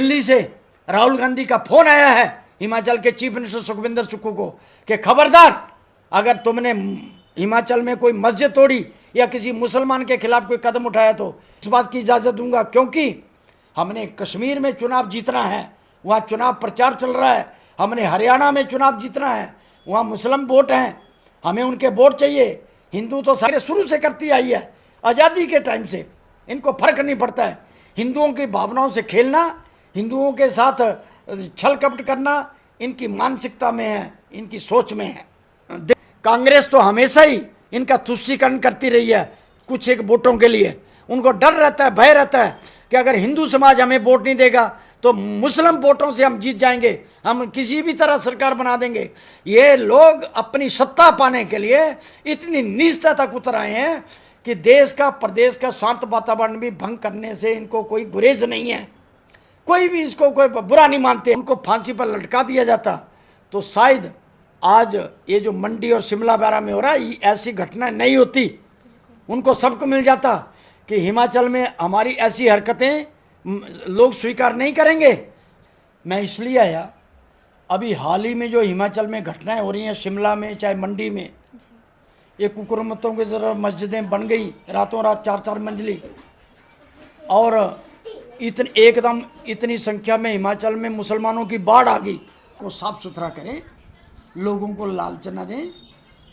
दिल्ली से राहुल गांधी का फोन आया है हिमाचल के चीफ मिनिस्टर सुखविंदर सुक्खू को कि खबरदार, अगर तुमने हिमाचल में कोई मस्जिद तोड़ी या किसी मुसलमान के खिलाफ कोई कदम उठाया तो इस बात की इजाज़त दूंगा, क्योंकि हमने कश्मीर में चुनाव जीतना है, वहाँ चुनाव प्रचार चल रहा है। हमने हरियाणा में चुनाव जीतना है, वहाँ मुस्लिम वोट हैं, हमें उनके वोट चाहिए। हिंदू तो सारे शुरू से करती आई है, आज़ादी के टाइम से, इनको फर्क नहीं पड़ता है। हिंदुओं की भावनाओं से खेलना, हिंदुओं के साथ छल कपट करना इनकी मानसिकता में है, इनकी सोच में है। कांग्रेस तो हमेशा ही इनका तुष्टीकरण करती रही है कुछ एक वोटों के लिए। उनको डर रहता है, भय रहता है कि अगर हिंदू समाज हमें वोट नहीं देगा तो मुस्लिम वोटों से हम जीत जाएंगे, हम किसी भी तरह सरकार बना देंगे। ये लोग अपनी सत्ता पाने के लिए इतनी नीचता तक उतर आए हैं कि देश का, प्रदेश का शांत वातावरण भी भंग करने से इनको कोई गुरेज नहीं है। कोई भी इसको कोई बुरा नहीं मानते। उनको फांसी पर लटका दिया जाता तो शायद आज ये जो मंडी और शिमला बारा में हो रहा है ऐसी घटना नहीं होती। उनको सबको मिल जाता कि हिमाचल में हमारी ऐसी हरकतें लोग स्वीकार नहीं करेंगे। मैं इसलिए आया, अभी हाल ही में जो हिमाचल में घटनाएं हो रही हैं, शिमला में चाहे मंडी में, ये कुकुरमुत्तों की तरह मस्जिदें बन गई रातों रात 4-4 मंजिली, और एकदम इतनी संख्या में हिमाचल में मुसलमानों की बाढ़ आ गई। को साफ सुथरा करें, लोगों को लालच न दें,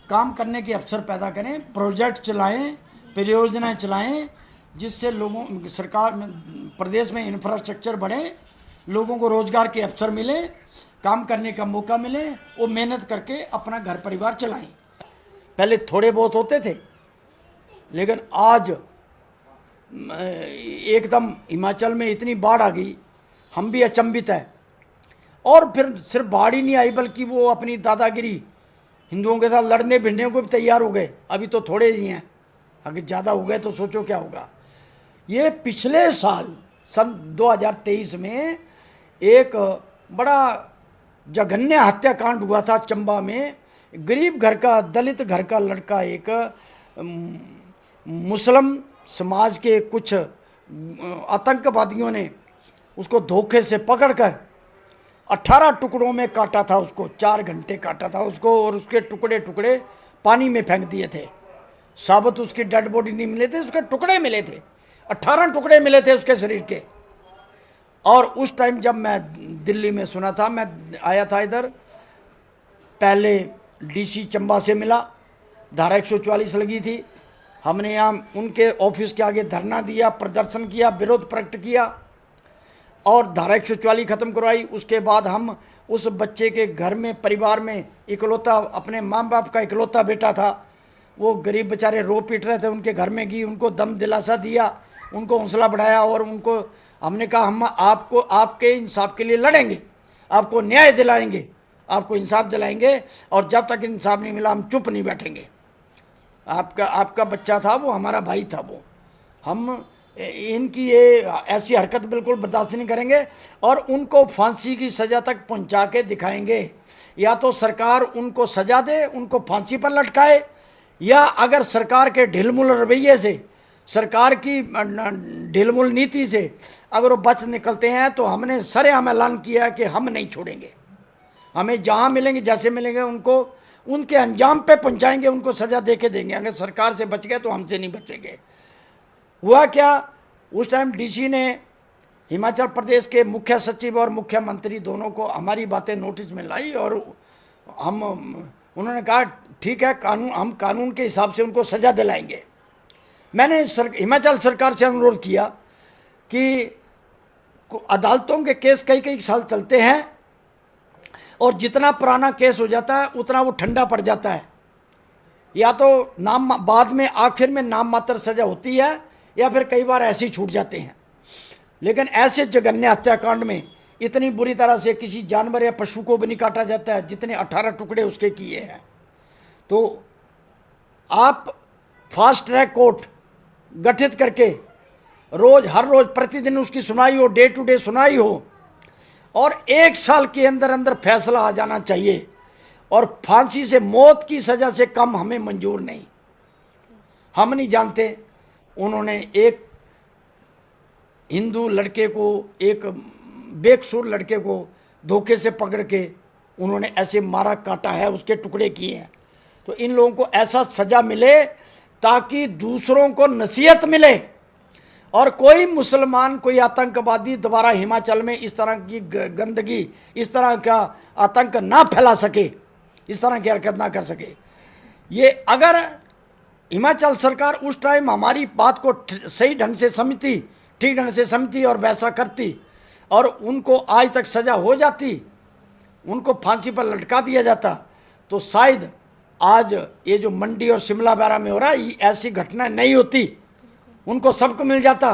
काम करने के अवसर पैदा करें, प्रोजेक्ट चलाएं, परियोजनाएं चलाएं, जिससे लोगों, सरकार में, प्रदेश में इंफ्रास्ट्रक्चर बढ़े, लोगों को रोजगार के अवसर मिले, काम करने का मौका मिले, वो मेहनत करके अपना घर परिवार चलाएं। पहले थोड़े बहुत होते थे, लेकिन आज एकदम हिमाचल में इतनी बाढ़ आ गई, हम भी अचंभित हैं। और फिर सिर्फ बाढ़ ही नहीं आई, बल्कि वो अपनी दादागिरी हिंदुओं के साथ लड़ने भिड़ने को भी तैयार हो गए। अभी तो थोड़े ही हैं, अगर ज़्यादा हो गए तो सोचो क्या होगा। ये पिछले साल सन 2023 में एक बड़ा जघन्य हत्याकांड हुआ था चंबा में। गरीब घर का, दलित घर का लड़का, एक मुस्लिम समाज के कुछ आतंकवादियों ने उसको धोखे से पकड़कर 18 टुकड़ों में काटा था उसको, 4 घंटे काटा था उसको, और उसके टुकड़े टुकड़े पानी में फेंक दिए थे। साबुत उसकी डेड बॉडी नहीं मिले थे, उसके टुकड़े मिले थे, 18 टुकड़े मिले थे उसके शरीर के। और उस टाइम जब मैं दिल्ली में सुना था, मैं आया था इधर, पहले डीसी चंबा से मिला, धारा 144 लगी थी। हमने यहाँ उनके ऑफिस के आगे धरना दिया, प्रदर्शन किया, विरोध प्रकट किया और धारा 144 ख़त्म करवाई। उसके बाद हम उस बच्चे के घर में, परिवार में, इकलौता, अपने माँ बाप का इकलौता बेटा था, वो गरीब बेचारे रो पीट रहे थे, उनके घर में गई, उनको दम दिलासा दिया, उनको हौसला बढ़ाया, और उनको हमने कहा हम आपको, आपके इंसाफ के लिए लड़ेंगे, आपको न्याय दिलाएंगे, आपको इंसाफ दिलाएंगे, और जब तक इंसाफ नहीं मिला हम चुप नहीं बैठेंगे। आपका बच्चा था वो, हमारा भाई था वो, हम इनकी ये ऐसी हरकत बिल्कुल बर्दाश्त नहीं करेंगे और उनको फांसी की सज़ा तक पहुंचा के दिखाएंगे। या तो सरकार उनको सज़ा दे, उनको फांसी पर लटकाए, या अगर सरकार के ढिलमुल रवैये से, सरकार की ढिलमुल नीति से अगर वो बच निकलते हैं तो हमने सरेआम ऐलान किया कि हम नहीं छोड़ेंगे। हमें जहाँ मिलेंगे, जैसे मिलेंगे, उनको उनके अंजाम पे पहुंचाएंगे, उनको सज़ा दे के देंगे। अगर सरकार से बच गए तो हमसे नहीं बचेंगे। हुआ क्या, उस टाइम डीसी ने हिमाचल प्रदेश के मुख्य सचिव और मुख्यमंत्री दोनों को हमारी बातें नोटिस में लाई, और उन्होंने कहा ठीक है, हम कानून के हिसाब से उनको सज़ा दिलाएंगे। मैंने हिमाचल सरकार से अनुरोध किया कि अदालतों के केस कई साल चलते हैं, और जितना पुराना केस हो जाता है उतना वो ठंडा पड़ जाता है। या तो नाम बाद में आखिर में नाम मात्र सज़ा होती है, या फिर कई बार ऐसे ही छूट जाते हैं। लेकिन ऐसे जघन्य हत्याकांड में इतनी बुरी तरह से किसी जानवर या पशु को भी नहीं काटा जाता है जितने 18 टुकड़े उसके किए हैं। तो आप फास्ट ट्रैक कोर्ट गठित करके हर रोज़ प्रतिदिन उसकी सुनवाई हो, डे टू डे सुनवाई हो, और 1 साल के अंदर अंदर फैसला आ जाना चाहिए। और फांसी से, मौत की सज़ा से कम हमें मंजूर नहीं। हम नहीं जानते, उन्होंने एक हिंदू लड़के को, एक बेकसूर लड़के को धोखे से पकड़ के उन्होंने ऐसे मारा काटा है, उसके टुकड़े किए हैं। तो इन लोगों को ऐसा सज़ा मिले ताकि दूसरों को नसीहत मिले और कोई मुसलमान, कोई आतंकवादी दोबारा हिमाचल में इस तरह की गंदगी, इस तरह का आतंक ना फैला सके, इस तरह की हरकत ना कर सके। ये अगर हिमाचल सरकार उस टाइम हमारी बात को सही ढंग से समझती, ठीक ढंग से समझती और वैसा करती और उनको आज तक सज़ा हो जाती, उनको फांसी पर लटका दिया जाता, तो शायद आज ये जो मंडी और शिमला बैरा में हो रहा है ऐसी घटना नहीं होती। उनको सबक मिल जाता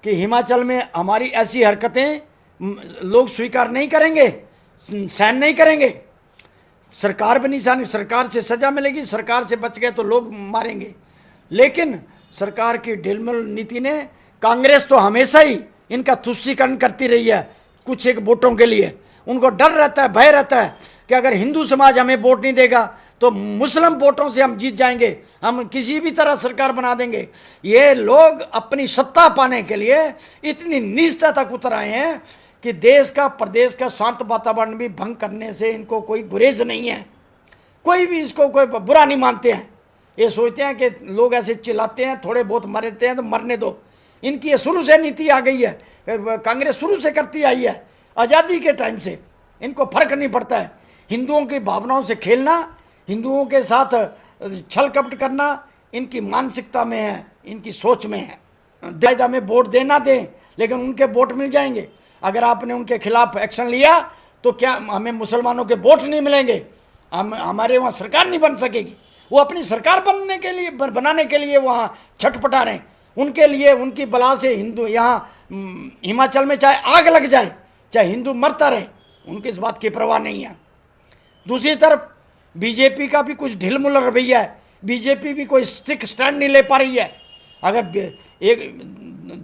कि हिमाचल में हमारी ऐसी हरकतें लोग स्वीकार नहीं करेंगे, सहन नहीं करेंगे। सरकार भी नहीं सहन, सरकार से सज़ा मिलेगी, सरकार से बच गए तो लोग मारेंगे। लेकिन सरकार की ढिलमुल नीति ने, कांग्रेस तो हमेशा ही इनका तुष्टीकरण करती रही है कुछ एक वोटों के लिए। उनको डर रहता है, भय रहता है कि अगर हिंदू समाज हमें वोट नहीं देगा तो मुस्लिम वोटों से हम जीत जाएंगे, हम किसी भी तरह सरकार बना देंगे। ये लोग अपनी सत्ता पाने के लिए इतनी नीचता तक उतर आए हैं कि देश का, प्रदेश का शांत वातावरण भी भंग करने से इनको कोई गुरेज नहीं है। कोई भी इसको कोई बुरा नहीं मानते हैं। ये सोचते हैं कि लोग ऐसे चिल्लाते हैं, थोड़े बहुत मरते हैं तो मरने दो। इनकी ये शुरू से नीति आ गई है, कांग्रेस शुरू से करती आई है, आज़ादी के टाइम से। इनको फर्क नहीं पड़ता है। हिंदुओं की भावनाओं से खेलना, हिंदुओं के साथ छल कपट करना इनकी मानसिकता में है, इनकी सोच में है। दायदा में वोट देना दें, लेकिन उनके वोट मिल जाएंगे। अगर आपने उनके खिलाफ एक्शन लिया तो क्या हमें मुसलमानों के वोट नहीं मिलेंगे? हमारे वहाँ सरकार नहीं बन सकेगी। वो अपनी सरकार बनाने के लिए वहाँ छटपटा रहे हैं। उनके लिए, उनकी बला से हिंदू यहाँ हिमाचल में चाहे आग लग जाए, चाहे हिंदू मरता रहे, उनकी इस बात की परवाह नहीं है। दूसरी तरफ बीजेपी का भी कुछ ढिलमुल रवैया है। बीजेपी भी कोई स्टिक स्टैंड नहीं ले पा रही है। अगर एक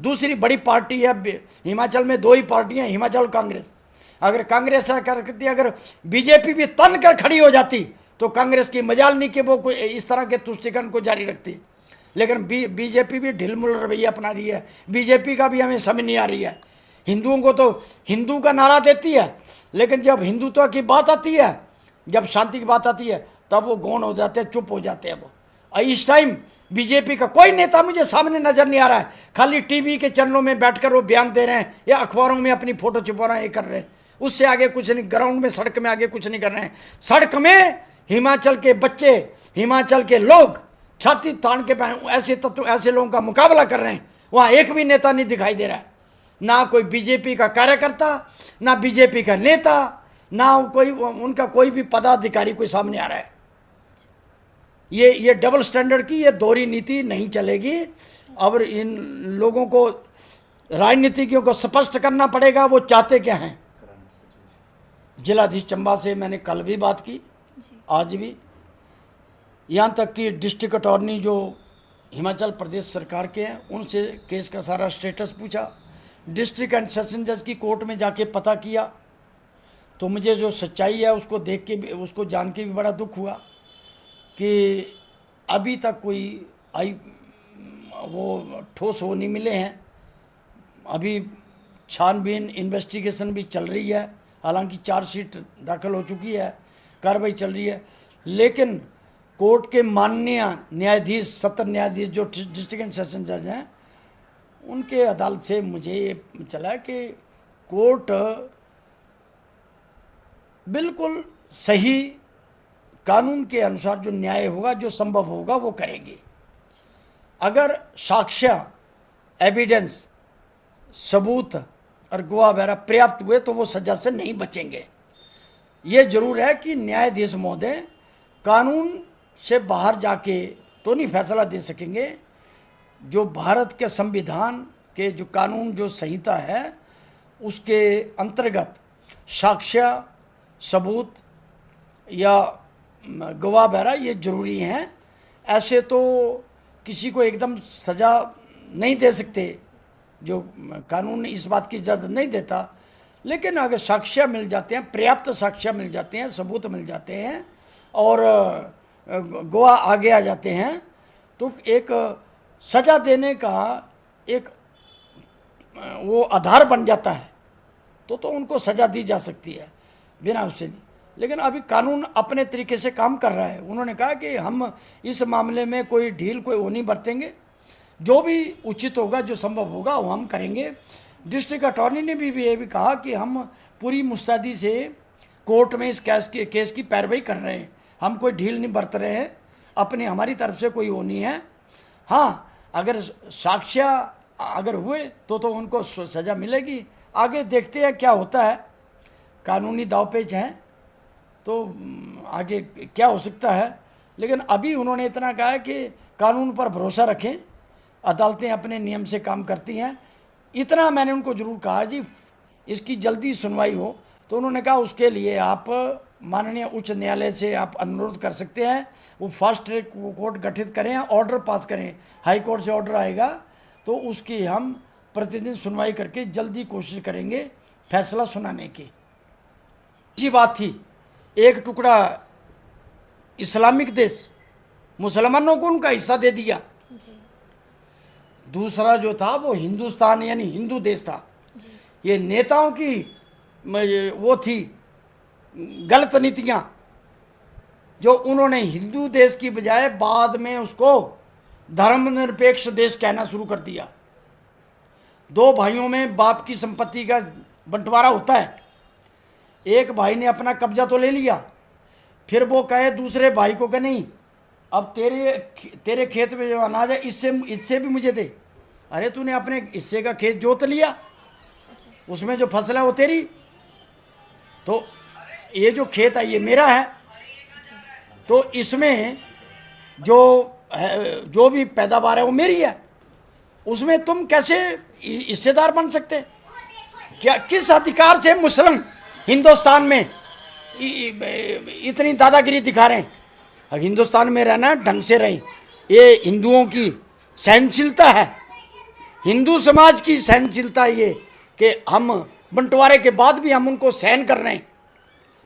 दूसरी बड़ी पार्टी है हिमाचल में, दो ही पार्टियां, हिमाचल और कांग्रेस। अगर कांग्रेस करती, अगर बीजेपी भी तन कर खड़ी हो जाती तो कांग्रेस की मजाल नहीं कि वो कोई इस तरह के तुष्टीकरण को जारी रखती। लेकिन बीजेपी भी ढिलमुल रवैया अपना रही है। बीजेपी का भी हमें समझ नहीं आ रही है। हिंदुओं को तो हिंदू का नारा देती है, लेकिन जब हिंदुत्व की बात आती है, जब शांति की बात आती है, तब वो गौण हो जाते हैं, चुप हो जाते हैं वो। और इस टाइम बीजेपी का कोई नेता मुझे सामने नजर नहीं आ रहा है। खाली टीवी के चैनलों में बैठकर वो बयान दे रहे हैं या अखबारों में अपनी फोटो छुपा रहे हैं, ये कर रहे हैं। उससे आगे कुछ नहीं, ग्राउंड में, सड़क में आगे कुछ नहीं कर रहे हैं। सड़क में हिमाचल के बच्चे, हिमाचल के लोग छाती तान के ऐसे तत्व, ऐसे लोगों का मुकाबला कर रहे हैं। वहाँ एक भी नेता नहीं दिखाई दे रहा है, ना कोई बीजेपी का कार्यकर्ता, ना बीजेपी का नेता, ना कोई उनका कोई भी पदाधिकारी कोई सामने आ रहा है। ये डबल स्टैंडर्ड की ये दोहरी नीति नहीं चलेगी। और इन लोगों को, राजनीतिज्ञों को स्पष्ट करना पड़ेगा वो चाहते क्या हैं। जिलाधीश चंबा से मैंने कल भी बात की, आज भी, यहाँ तक कि डिस्ट्रिक्ट अटॉर्नी जो हिमाचल प्रदेश सरकार के हैं उनसे केस का सारा स्टेटस पूछा। डिस्ट्रिक्ट एंड सेशन जज की कोर्ट में जाके पता किया, तो मुझे जो सच्चाई है उसको देख के भी, उसको जान के भी बड़ा दुख हुआ कि अभी तक कोई वो ठोस वो नहीं मिले हैं। अभी छानबीन, इन्वेस्टिगेशन भी चल रही है। हालांकि चार्जशीट दाखिल हो चुकी है, कार्रवाई चल रही है। लेकिन कोर्ट के माननीय न्यायाधीश, सत्र न्यायाधीश जो डिस्ट्रिक्ट एंड सेशन जज हैं, उनके अदालत से मुझे ये चला कि कोर्ट बिल्कुल सही, कानून के अनुसार जो न्याय होगा, जो संभव होगा वो करेगी। अगर साक्ष्य, एविडेंस, सबूत और गवाह वगैरह पर्याप्त हुए तो वो सजा से नहीं बचेंगे। ये जरूर है कि न्यायाधीश महोदय कानून से बाहर जाके तो नहीं फैसला दे सकेंगे। जो भारत के संविधान के जो कानून, जो संहिता है, उसके अंतर्गत साक्ष्य, सबूत या गवाह वगैरह ये जरूरी हैं। ऐसे तो किसी को एकदम सज़ा नहीं दे सकते, जो कानून इस बात की इजाज़त नहीं देता। लेकिन अगर साक्ष्य मिल जाते हैं, पर्याप्त साक्ष्य मिल जाते हैं, सबूत मिल जाते हैं और गवाह आगे आ जाते हैं, तो एक सज़ा देने का एक वो आधार बन जाता है। तो उनको सज़ा दी जा सकती है, बिना उससे नहीं। लेकिन अभी कानून अपने तरीके से काम कर रहा है। उन्होंने कहा कि हम इस मामले में कोई ढील कोई वो नहीं बरतेंगे, जो भी उचित होगा, जो संभव होगा वो हम करेंगे। डिस्ट्रिक्ट अटॉर्नी ने भी ये भी कहा कि हम पूरी मुस्तैदी से कोर्ट में इस केस की पैरवाई कर रहे हैं, हम कोई ढील नहीं बरत रहे हैं, अपनी हमारी तरफ से कोई वो नहीं है। हाँ, अगर साक्ष्य अगर हुए तो उनको सज़ा मिलेगी। आगे देखते हैं क्या होता है, कानूनी दावपेच हैं तो आगे क्या हो सकता है। लेकिन अभी उन्होंने इतना कहा है कि कानून पर भरोसा रखें, अदालतें अपने नियम से काम करती हैं। इतना मैंने उनको ज़रूर कहा जी इसकी जल्दी सुनवाई हो, तो उन्होंने कहा उसके लिए आप माननीय उच्च न्यायालय से आप अनुरोध कर सकते हैं, वो फास्ट ट्रैक कोर्ट गठित करें, ऑर्डर पास करें, हाई कोर्ट से ऑर्डर आएगा तो उसकी हम प्रतिदिन सुनवाई करके जल्दी कोशिश करेंगे फैसला सुनाने की। अच्छी बात थी, एक टुकड़ा इस्लामिक देश मुसलमानों को उनका हिस्सा दे दिया, दूसरा जो था वो हिंदुस्तान यानी हिंदू देश था। ये नेताओं की वो थी गलत नीतियां, जो उन्होंने हिंदू देश की बजाय बाद में उसको धर्मनिरपेक्ष देश कहना शुरू कर दिया। दो भाइयों में बाप की संपत्ति का बंटवारा होता है, एक भाई ने अपना कब्जा तो ले लिया, फिर वो कहे दूसरे भाई को कि नहीं अब तेरे खेत में जो अनाज है इससे भी मुझे दे। अरे तूने अपने हिस्से का खेत जोत लिया, उसमें जो फसल है वो तेरी, तो ये जो खेत है ये मेरा है, तो इसमें जो भी पैदावार है वो मेरी है, उसमें तुम कैसे हिस्सेदार बन सकते? क्या किस अधिकार से मुस्लिम हिंदुस्तान में इतनी दादागिरी दिखा रहे हैं? अब हिंदुस्तान में रहना ढंग से रहे, ये हिंदुओं की सहनशीलता है, हिंदू समाज की सहनशीलता ये कि हम बंटवारे के बाद भी हम उनको सहन कर रहे हैं।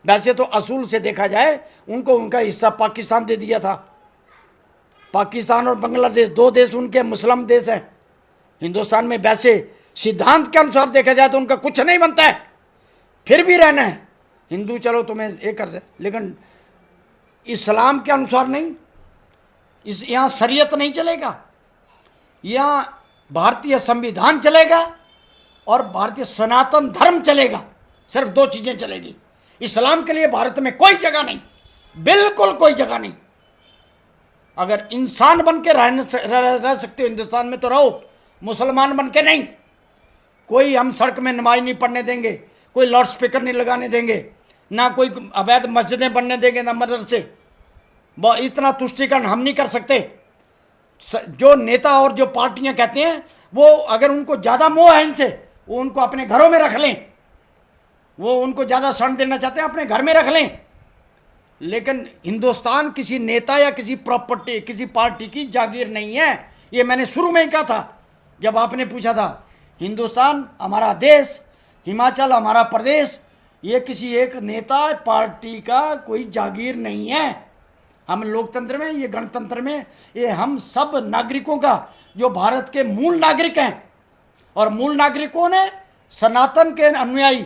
वैसे तो असूल से देखा जाए उनको उनका हिस्सा पाकिस्तान दे दिया था, पाकिस्तान और बांग्लादेश दो देश उनके मुस्लिम देश हैं। हिंदुस्तान में वैसे सिद्धांत के अनुसार देखा जाए तो उनका कुछ नहीं बनता है, फिर भी रहना है हिंदू, चलो तुम्हें एक कर से, लेकिन इस्लाम के अनुसार नहीं, यहाँ शरीयत नहीं चलेगा, यहाँ भारतीय संविधान चलेगा और भारतीय सनातन धर्म चलेगा। सिर्फ दो चीज़ें चलेगी, इस्लाम के लिए भारत में कोई जगह नहीं, बिल्कुल कोई जगह नहीं। अगर इंसान बन के रह सकते हो हिंदुस्तान में तो रहो, मुसलमान बन के नहीं। कोई हम सड़क में नमाज नहीं पढ़ने देंगे, कोई लाउड स्पीकर नहीं लगाने देंगे, ना कोई अवैध मस्जिदें बनने देंगे, ना मदरसे। इतना तुष्टिकरण हम नहीं कर सकते। जो नेता और जो पार्टियां कहते हैं वो अगर उनको ज़्यादा मोह है इनसे, वो उनको अपने घरों में रख लें, वो उनको ज़्यादा शरण देना चाहते हैं अपने घर में रख लें। लेकिन हिंदुस्तान किसी नेता या किसी प्रॉपर्टी किसी पार्टी की जागीर नहीं है। ये मैंने शुरू में ही कहा था जब आपने पूछा था, हिंदुस्तान हमारा देश, हिमाचल हमारा प्रदेश, ये किसी एक नेता पार्टी का कोई जागीर नहीं है। हम लोकतंत्र में, ये गणतंत्र में, ये हम सब नागरिकों का, जो भारत के मूल नागरिक हैं, और मूल नागरिकों ने सनातन के अनुयायी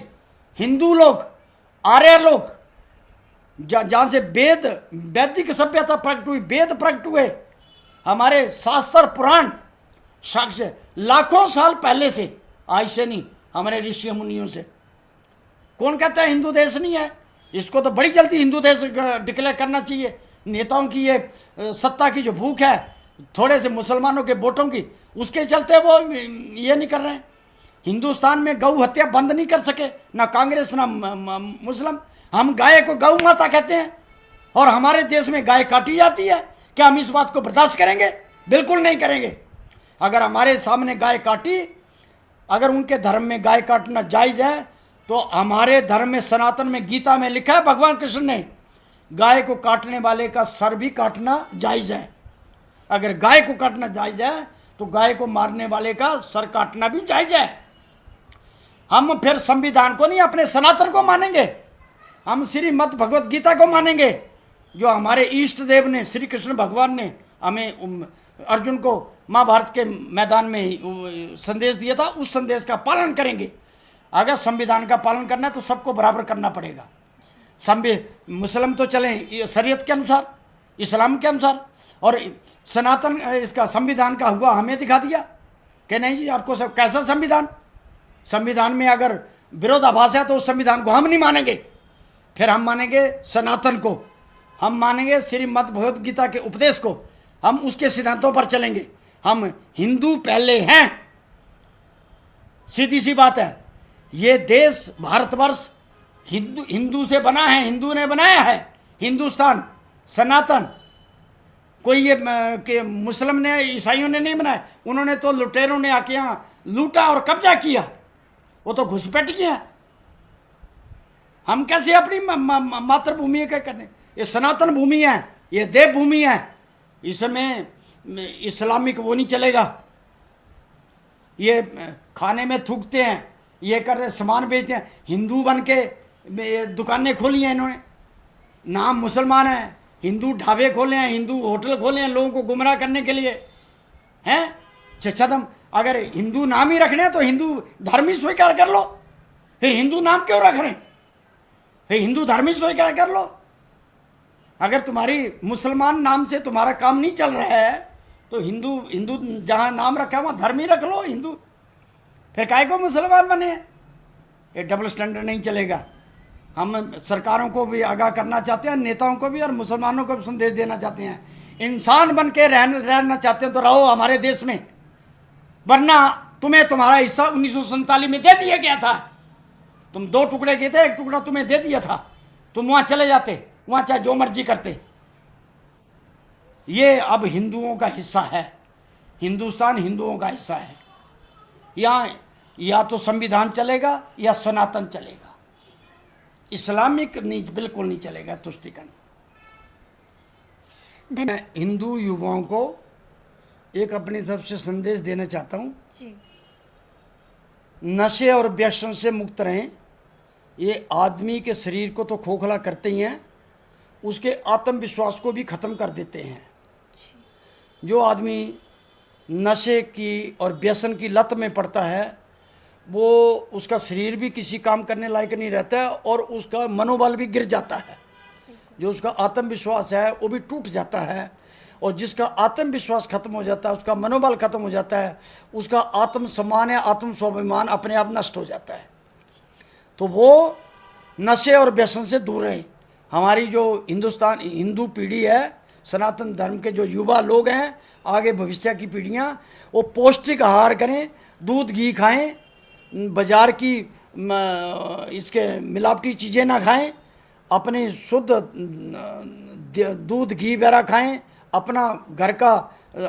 हिंदू लोग, आर्य लोग, जहाँ से वैदिक सभ्यता प्रकट हुई, वेद प्रकट हुए, हमारे शास्त्र पुराण साक्ष्य लाखों साल पहले से, आज से नहीं, हमारे ऋषि मुनियों से। कौन कहता है हिंदू देश नहीं है? इसको तो बड़ी जल्दी हिंदू देश डिक्लेयर करना चाहिए। नेताओं की ये सत्ता की जो भूख है, थोड़े से मुसलमानों के वोटों की, उसके चलते वो ये नहीं कर रहे हैं। हिंदुस्तान में गौ हत्या बंद नहीं कर सके, ना कांग्रेस ना मुस्लिम। हम गाय को गौ माता कहते हैं और हमारे देश में गाय काटी जाती है। क्या हम इस बात को बर्दाश्त करेंगे? बिल्कुल नहीं करेंगे। अगर हमारे सामने गाय काटी, अगर उनके धर्म में गाय काटना जायज़ है, तो हमारे धर्म में, सनातन में, गीता में लिखा है, भगवान कृष्ण ने, गाय को काटने वाले का सर भी काटना जायज़ है। अगर गाय को काटना जायज़ है तो गाय को मारने वाले का सर काटना भी जायज़ है। हम फिर संविधान को नहीं, अपने सनातन को मानेंगे। हम श्रीमद् भगवत गीता को मानेंगे, जो हमारे इष्ट देव ने, श्री कृष्ण भगवान ने हमें, अर्जुन को महाभारत के मैदान में संदेश दिया था, उस संदेश का पालन करेंगे। अगर संविधान का पालन करना है तो सबको बराबर करना पड़ेगा। मुस्लिम तो चलें शरीयत के अनुसार, इस्लाम के अनुसार, और सनातन इसका संविधान का हुआ हमें दिखा दिया कि नहीं जी आपको सब कैसा संविधान, संविधान में अगर विरोधाभास है तो उस संविधान को हम नहीं मानेंगे, फिर हम मानेंगे सनातन को, हम मानेंगे श्रीमद् भगवद गीता के उपदेश को, हम उसके सिद्धांतों पर चलेंगे। हम हिंदू पहले हैं, सीधी सी बात है। ये देश भारतवर्ष हिंदू से बना है, हिंदू ने बनाया है हिंदुस्तान सनातन। कोई ये कि मुस्लिम ने ईसाइयों ने नहीं बनाया, उन्होंने तो लुटेरों ने आके यहाँ लूटा और कब्जा किया, वो तो घुसपैठिए हैं। हम कैसे अपनी मातृभूमि का करने, ये सनातन भूमि है, ये देव भूमि है, इसमें इस्लामिक वो नहीं चलेगा। ये खाने में थूकते हैं, ये करते सामान बेचते हैं, हिंदू बन के दुकानें खोली हैं इन्होंने, नाम मुसलमान है, हिंदू ढाबे खोले हैं, हिंदू होटल खोले हैं लोगों को गुमराह करने के लिए हैं। चच्छदम अगर हिंदू नाम ही रखने तो हिंदू धर्म ही स्वीकार कर लो, फिर हिंदू नाम क्यों रख रहे हैं, फिर हिंदू धर्म ही स्वीकार कर लो। अगर तुम्हारी मुसलमान नाम से तुम्हारा काम नहीं चल रहा है तो हिंदू जहाँ नाम रखा है वहाँ धर्म ही रख लो हिंदू, फिर काहे को मुसलमान बने हैं। ये डबल स्टैंडर्ड नहीं चलेगा। हम सरकारों को भी आगाह करना चाहते हैं, नेताओं को भी और मुसलमानों को भी संदेश देना चाहते हैं, इंसान बन के रहना चाहते हैं तो रहो हमारे देश में, वरना तुम्हें तुम्हारा हिस्सा 1947 में दे दिया गया था। तुम 2 टुकड़े किए थे, 1 टुकड़ा तुम्हें दे दिया था, तुम वहाँ चले जाते, वहाँ चाहे जो मर्जी करते। ये अब हिंदुओं का हिस्सा है, हिंदुस्तान हिंदुओं का हिस्सा है। यहाँ या तो संविधान चलेगा या सनातन चलेगा, इस्लामिक नहीं, बिल्कुल नहीं चलेगा तुष्टिकरण। हिंदू युवाओं को एक अपनी तरफ से संदेश देना चाहता हूँ, नशे और व्यसन से मुक्त रहें। ये आदमी के शरीर को तो खोखला करते ही हैं, उसके आत्मविश्वास को भी ख़त्म कर देते हैं। जो आदमी नशे की और व्यसन की लत में पड़ता है वो उसका शरीर भी किसी काम करने लायक नहीं रहता है और उसका मनोबल भी गिर जाता है, जो उसका आत्मविश्वास है वो भी टूट जाता है, और जिसका आत्मविश्वास खत्म हो जाता है, उसका मनोबल खत्म हो जाता है, उसका आत्मसम्मान या आत्म स्वाभिमान अपने आप नष्ट हो जाता है। तो वो नशे और व्यसन से दूर रहे। हमारी जो हिंदू पीढ़ी है, सनातन धर्म के जो युवा लोग हैं, आगे भविष्य की पीढ़ियाँ, वो पौष्टिक आहार करें, दूध घी खाएं, बाज़ार की इसके मिलावटी चीज़ें ना खाएं, अपने शुद्ध दूध घी वगैरह खाएं, अपना घर का,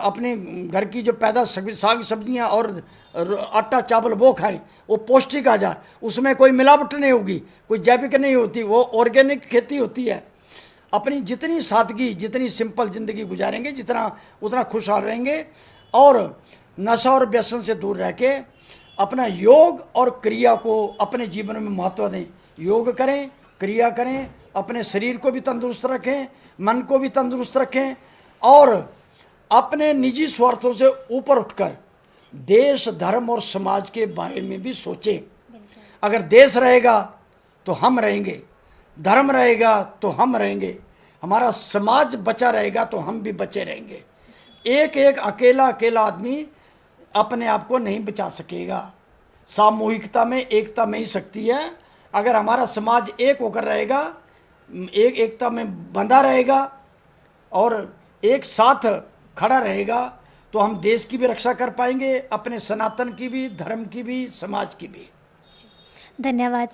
अपने घर की जो पैदा साग सब्जियां और आटा चावल वो खाएं, वो पौष्टिक आहार, उसमें कोई मिलावट नहीं होगी, कोई जैविक नहीं होती, वो ऑर्गेनिक खेती होती है। अपनी जितनी सादगी, जितनी सिंपल ज़िंदगी गुजारेंगे उतना खुशहाल रहेंगे, और नशा और व्यसन से दूर रह के अपना योग और क्रिया को अपने जीवन में महत्व दें। योग करें, क्रिया करें, अपने शरीर को भी तंदुरुस्त रखें, मन को भी तंदुरुस्त रखें, और अपने निजी स्वार्थों से ऊपर उठकर देश, धर्म और समाज के बारे में भी सोचें। अगर देश रहेगा तो हम रहेंगे, धर्म रहेगा तो हम रहेंगे, हमारा समाज बचा रहेगा तो हम भी बचे रहेंगे। एक अकेला आदमी अपने आप को नहीं बचा सकेगा। सामूहिकता में एकता में ही शक्ति है। अगर हमारा समाज एक होकर रहेगा, एकता में बंधा रहेगा और एक साथ खड़ा रहेगा, तो हम देश की भी रक्षा कर पाएंगे, अपने सनातन की भी, धर्म की भी, समाज की भी। धन्यवाद।